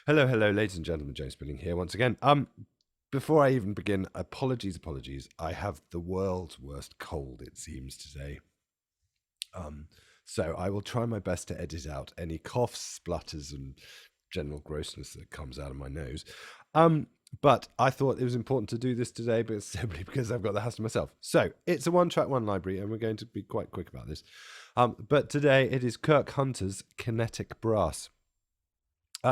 Hello, hello, ladies and gentlemen. James Billing here once again. Before I even begin, apologies. I have the world's worst cold, it seems, today. So I will try my best to edit out any coughs, splutters, and general grossness that comes out of my nose. But I thought it was important to do this today, but simply because I've got the house to myself. So it's a one-track, one library, and we're going to be quite quick about this. But today it is Kirk Hunter's Kinetic Brass.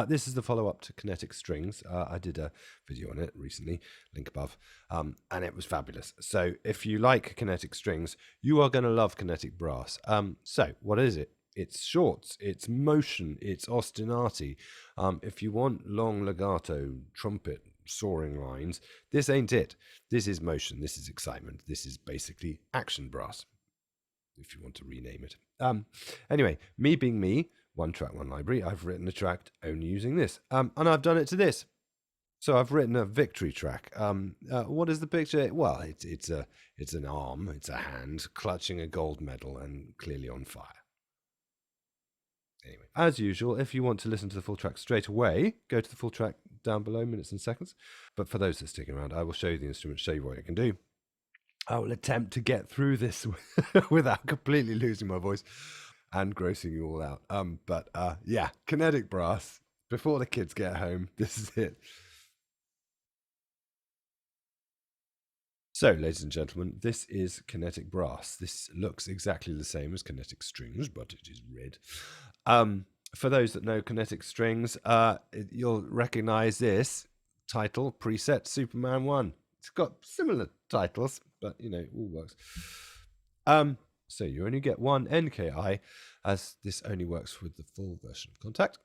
This is the follow-up to Kinetic Strings. I did a video on it recently, link above, and it was fabulous. So if you like Kinetic Strings, you are going to love Kinetic Brass. So what is it? It's shorts, it's motion, it's ostinati. If you want long legato, trumpet, soaring lines, this ain't it. This is motion, this is excitement, this is basically action brass, if you want to rename it. Anyway, me being me, one track, one library, I've written a track only using this. And I've done it to this. So I've written a victory track. What is the picture? Well, it's an arm, it's a hand clutching a gold medal and clearly on fire. Anyway, as usual, if you want to listen to the full track straight away, go to the full track down below, minutes and seconds. But for those that are sticking around, I will show you the instrument, show you what it can do. I will attempt to get through this without completely losing my voice and grossing you all out. But yeah, Kinetic Brass. Before the kids get home, this is it. So, ladies and gentlemen, this is Kinetic Brass. This looks exactly the same as Kinetic Strings, but it is red. For those that know Kinetic Strings, you'll recognize this title, preset Superman 1. It's got similar titles, but, you know, it all works. So you only get one NKI, as this only works with the full version of Contact.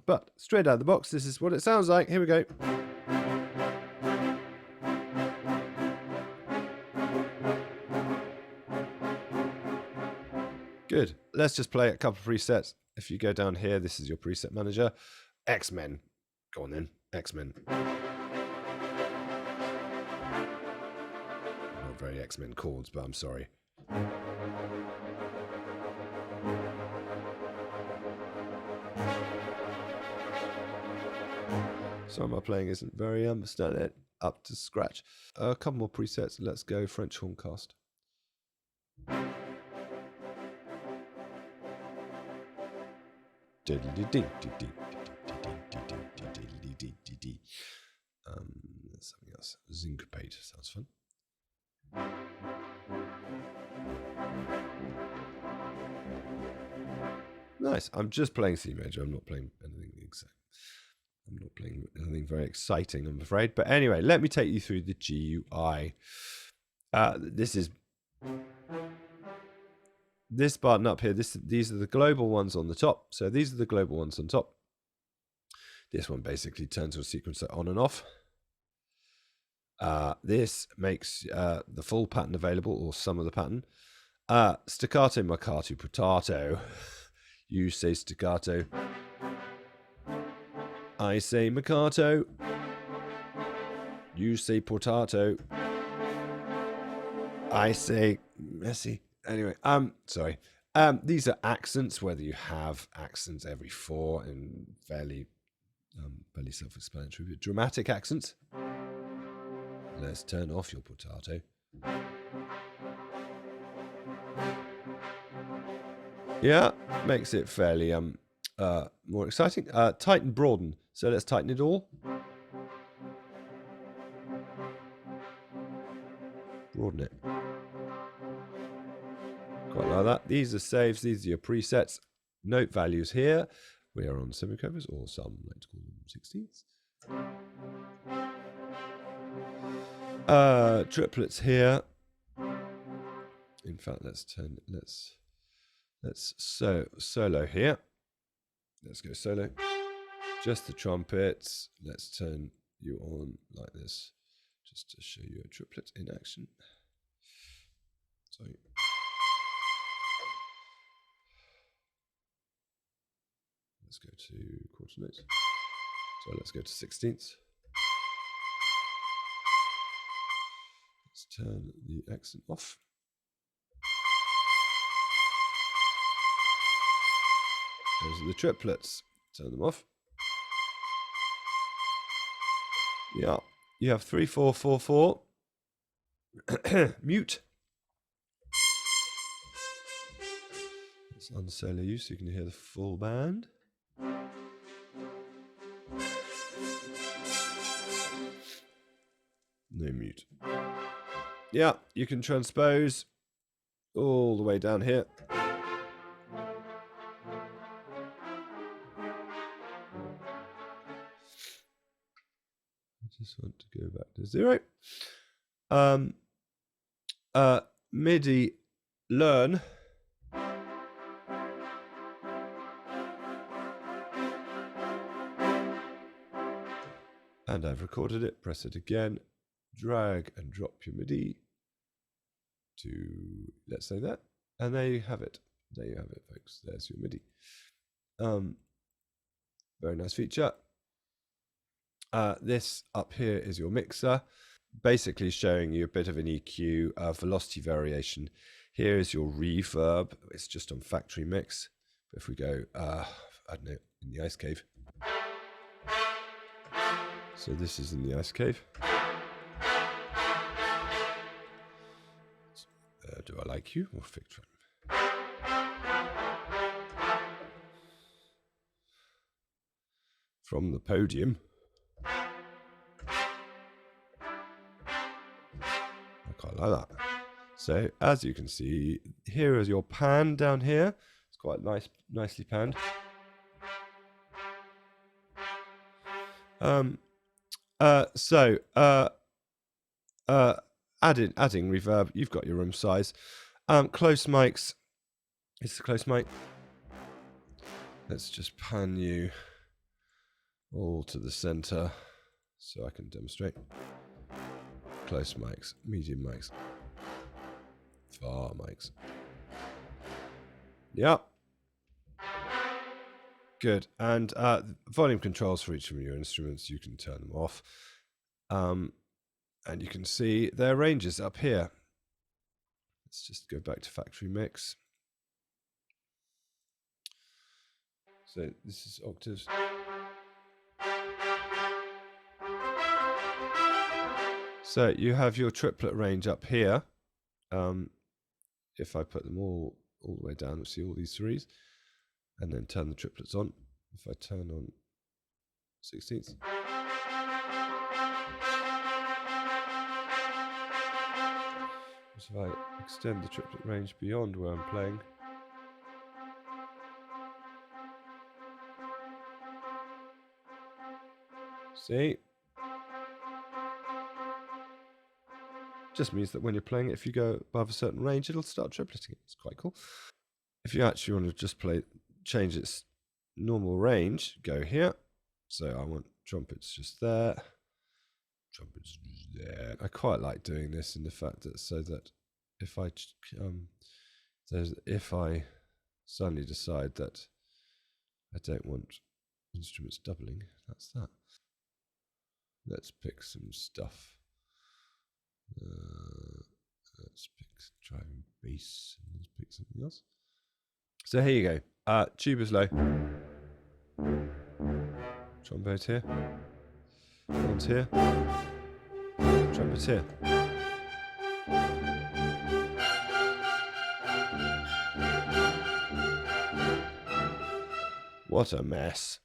But straight out of the box, this is what it sounds like. Here we go. Good. Let's just play a couple of presets. If you go down here, this is your preset manager. X-Men. Go on then. X-Men. Not very X-Men chords, but I'm sorry. Some of my playing isn't very up to scratch. A couple more presets. Let's go French Horncast. Something else. Syncopate sounds fun. Nice. I'm just playing C major. I'm not playing anything exact. I'm not playing anything very exciting, I'm afraid. But anyway, let me take you through the GUI. This button up here, these are the global ones on the top. So these are the global ones on top. This one basically turns your sequencer on and off. This makes the full pattern available, or some of the pattern. Staccato, marcato, potato. You say staccato. I say marcato. You say potato. I say messy. Anyway, sorry. These are accents, whether you have accents every 4 and fairly self-explanatory. But dramatic accents. Let's turn off your potato. Yeah, makes it fairly more exciting. Tighten, broaden. So let's tighten it all. Broaden it. Quite like that. These are saves. These are your presets. Note values here. We are on semicovers, or some like to call them 16ths. Triplets here. In fact, let's solo here. Let's go solo. Just the trumpets. Let's turn you on like this, just to show you a triplet in action. Sorry. Let's go to quarter notes. So let's go to 16ths. Let's turn the accent off. Those are the triplets. Turn them off. Yeah, you have 3, 4, 4, 4. Mute. Let's unsolo you so you can hear the full band. No mute. Yeah, you can transpose all the way down here. I just want to go back to 0. MIDI learn. And I've recorded it. Press it again. Drag and drop your MIDI to, let's say that. And there you have it. There you have it, folks. There's your MIDI. Very nice feature. This up here is your mixer, basically showing you a bit of an EQ, velocity variation. Here is your reverb. It's just on factory mix. But if we go, I don't know, in the ice cave. So this is in the ice cave. Do I like you or Victor? From the podium. I quite like that. So as you can see, here is your pan down here. It's quite nice, nicely panned. Adding reverb. You've got your room size. Close mics. It's the close mic. Let's just pan you all to the center so I can demonstrate. Close mics, medium mics, far mics. Yep. Good. And volume controls for each of your instruments, you can turn them off. And you can see their ranges up here. Let's just go back to factory mix. So this is octaves. So you have your triplet range up here. If I put them all the way down, we'll see all these threes. And then turn the triplets on. If I turn on 16ths. So if I extend the triplet range beyond where I'm playing. See? Just means that when you're playing it, if you go above a certain range, it'll start tripleting it. It's quite cool. If you actually want to just change its normal range, go here. So I want trumpets just there. Trumpets just there. I quite like doing this in the fact that so that if I suddenly decide that I don't want instruments doubling, that's that. Let's pick some stuff. Let's pick driving bass and let's pick something else. So here you go. Tuba's low. Trombone here. Horns here. Trumpets here. What a mess.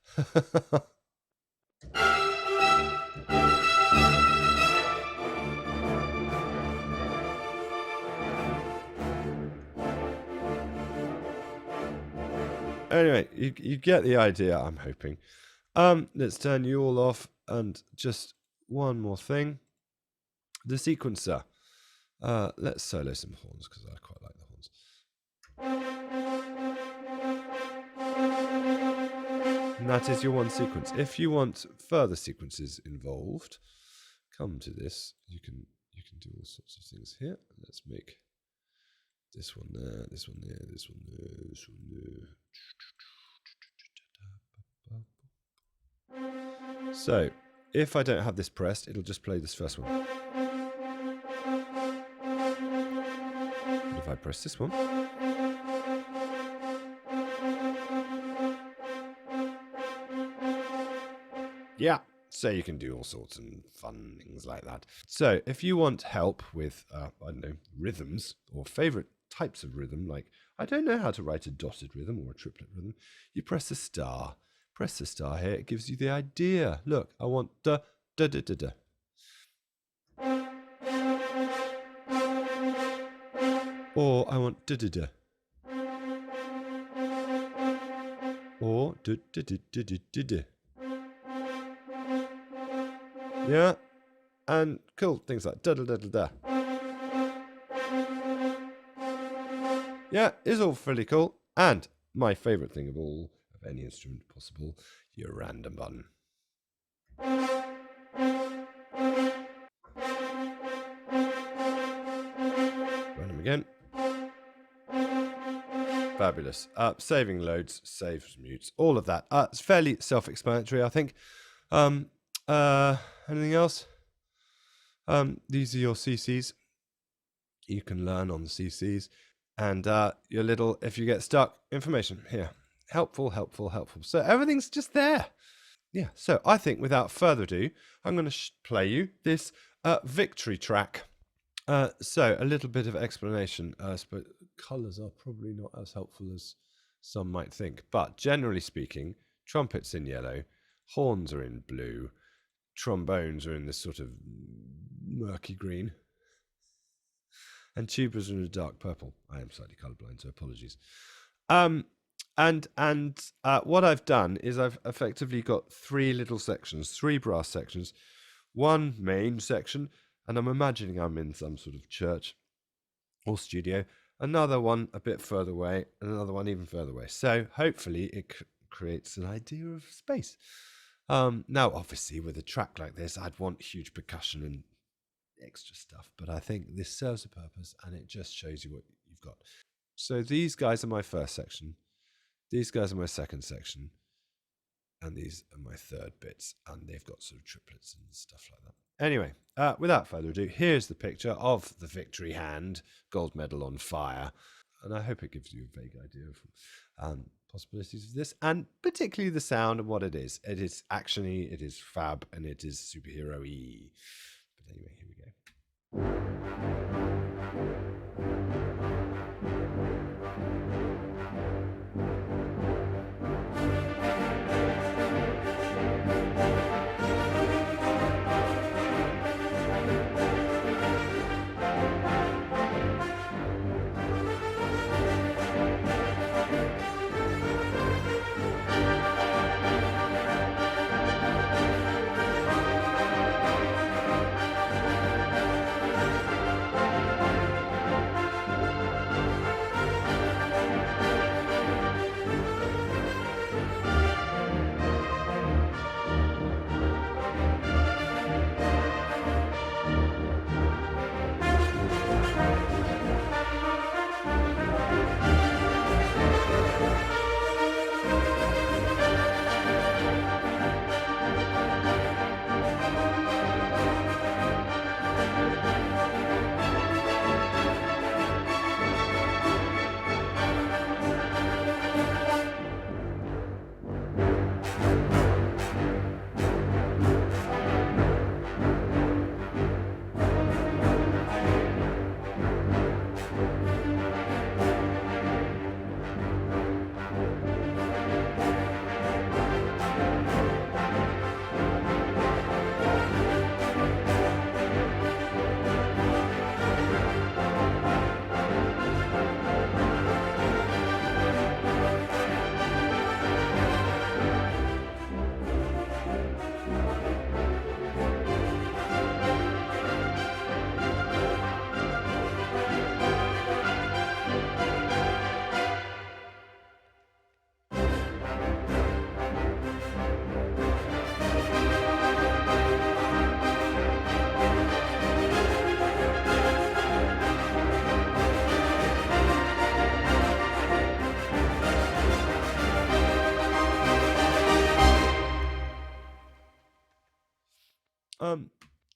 Anyway, you get the idea, I'm hoping. Let's turn you all off, and just one more thing. The sequencer. Let's solo some horns, because I quite like the horns. And that is your one sequence. If you want further sequences involved, come to this. You can do all sorts of things here. Let's make this one there, this one there, this one there, this one there. So, if I don't have this pressed, it'll just play this first one. And if I press this one, yeah. So you can do all sorts of fun things like that. So if you want help with, I don't know, rhythms or favorite types of rhythm, like I don't know how to write a dotted rhythm or a triplet rhythm, you press the star. Press the star here, it gives you the idea. Look, I want da da da da da. Or I want da da da. Or da da da da da da da. Yeah, and cool things like da da da da da. Yeah, it's all fairly cool. And my favourite thing of all, of any instrument possible, your random button. Random again. Fabulous. Saving loads, saves mutes, all of that. It's fairly self-explanatory, I think. Anything else? These are your CCs. You can learn on the CCs. And your little, if you get stuck, information here. Helpful, helpful, helpful. So everything's just there. Yeah, so I think without further ado, I'm going to play you this victory track. So a little bit of explanation. But colours are probably not as helpful as some might think. But generally speaking, trumpets in yellow, horns are in blue, trombones are in this sort of murky green, and tubas are in a dark purple. I am slightly colourblind, so apologies. And what I've done is I've effectively got three little sections, three brass sections, one main section, and I'm imagining I'm in some sort of church or studio, another one a bit further away, and another one even further away. So hopefully it creates an idea of space. Now, obviously, with a track like this, I'd want huge percussion and extra stuff, but I think this serves a purpose, and it just shows you what you've got. So these guys are my first section. These guys are my second section, and these are my third bits, and they've got sort of triplets and stuff like that. Anyway, without further ado, here's the picture of the victory hand, gold medal on fire, and I hope it gives you a vague idea of possibilities of this, and particularly the sound and what it is. It is actiony, it is fab, and it is superhero-y. But anyway, here we go.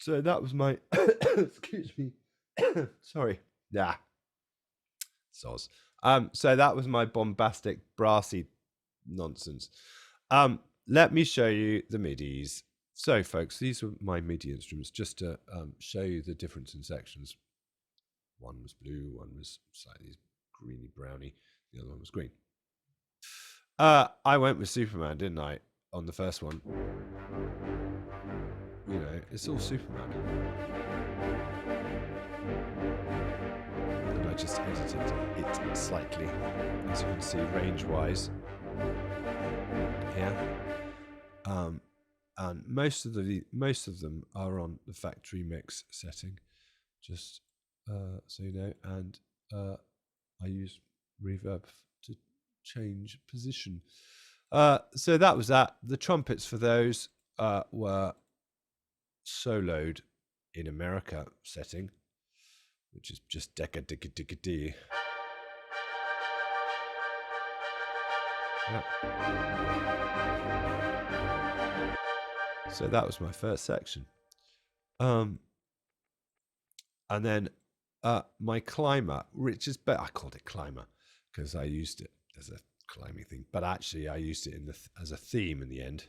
So that was my excuse me. Sorry. Yeah. Soz. So that was my bombastic brassy nonsense. Let me show you the midis. So, folks, these are my MIDI instruments, just to show you the difference in sections. One was blue, one was slightly greeny browny, the other one was green. I went with Superman, didn't I, on the first one? You know, it's all Superman. And I just edited it slightly, as you can see, range-wise. Here. And most of them are on the factory mix setting, just so you know. And I use reverb to change position. So that was that. The trumpets for those were soloed in America setting, which is just decka dicka dicka dee. Yeah. So that was my first section. And then my climber, which is better, I called it climber because I used it as a climbing thing, but actually I used it in as a theme in the end.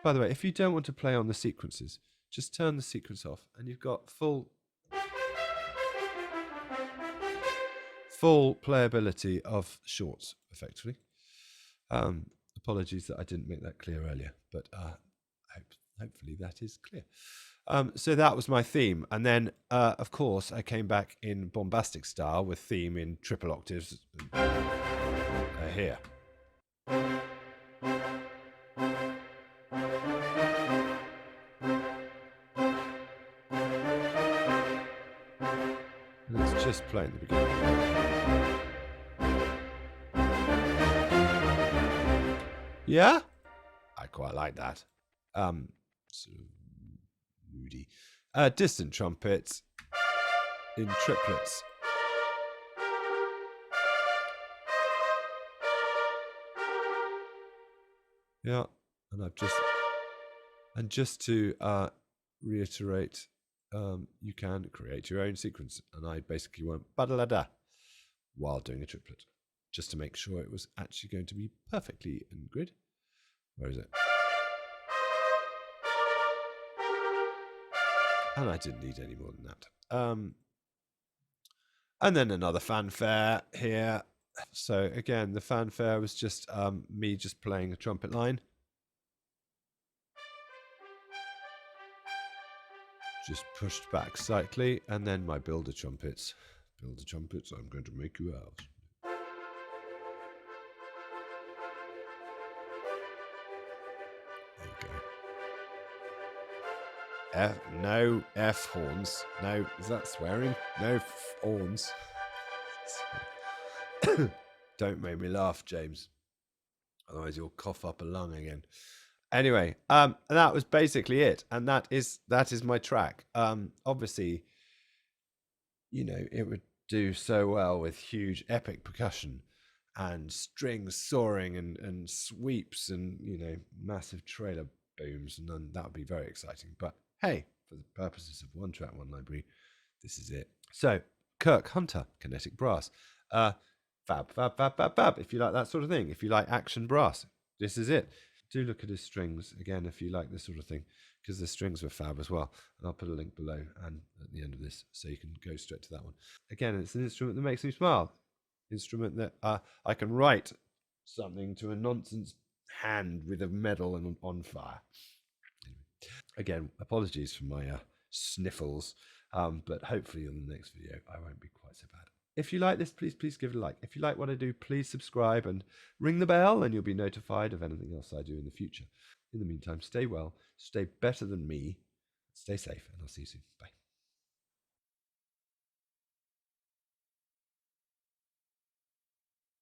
By the way, if you don't want to play on the sequences, just turn the sequence off and you've got full playability of shorts, effectively. Apologies that I didn't make that clear earlier, but hopefully that is clear. So that was my theme. And then, of course, I came back in bombastic style with theme in triple octaves here. Let's just play in the beginning. Yeah? I quite like that. Sort of moody. Distant trumpets in triplets. Yeah, and just to reiterate, you can create your own sequence, and I basically went ba-da-la-da while doing a triplet, just to make sure it was actually going to be perfectly in grid. Where is it? And I didn't need any more than that. And then another fanfare here. So again, the fanfare was just me just playing a trumpet line. Just pushed back slightly, and then my builder trumpets. Builder trumpets, I'm going to make you out. There you go. No F horns. No, is that swearing? No horns. Don't make me laugh, James. Otherwise you'll cough up a lung again. Anyway, that was basically it. And that is my track. Obviously, you know, it would do so well with huge epic percussion and strings soaring and sweeps and, you know, massive trailer booms, and then that would be very exciting. But hey, for the purposes of one track, one library, this is it. So Kirk Hunter, Kinetic Brass. Fab. If you like that sort of thing, if you like action brass, this is it. Do look at his strings again if you like this sort of thing, because the strings were fab as well. And I'll put a link below and at the end of this, so you can go straight to that one. Again, it's an instrument that makes me smile. Instrument that I can write something to a nonsense hand with a medal and on fire. Anyway, again, apologies for my sniffles, but hopefully in the next video I won't be quite so bad. If you like this, please give it a like. If you like what I do, please subscribe and ring the bell, and you'll be notified of anything else I do in the future. In the meantime, stay well, stay better than me, stay safe, and I'll see you soon. Bye.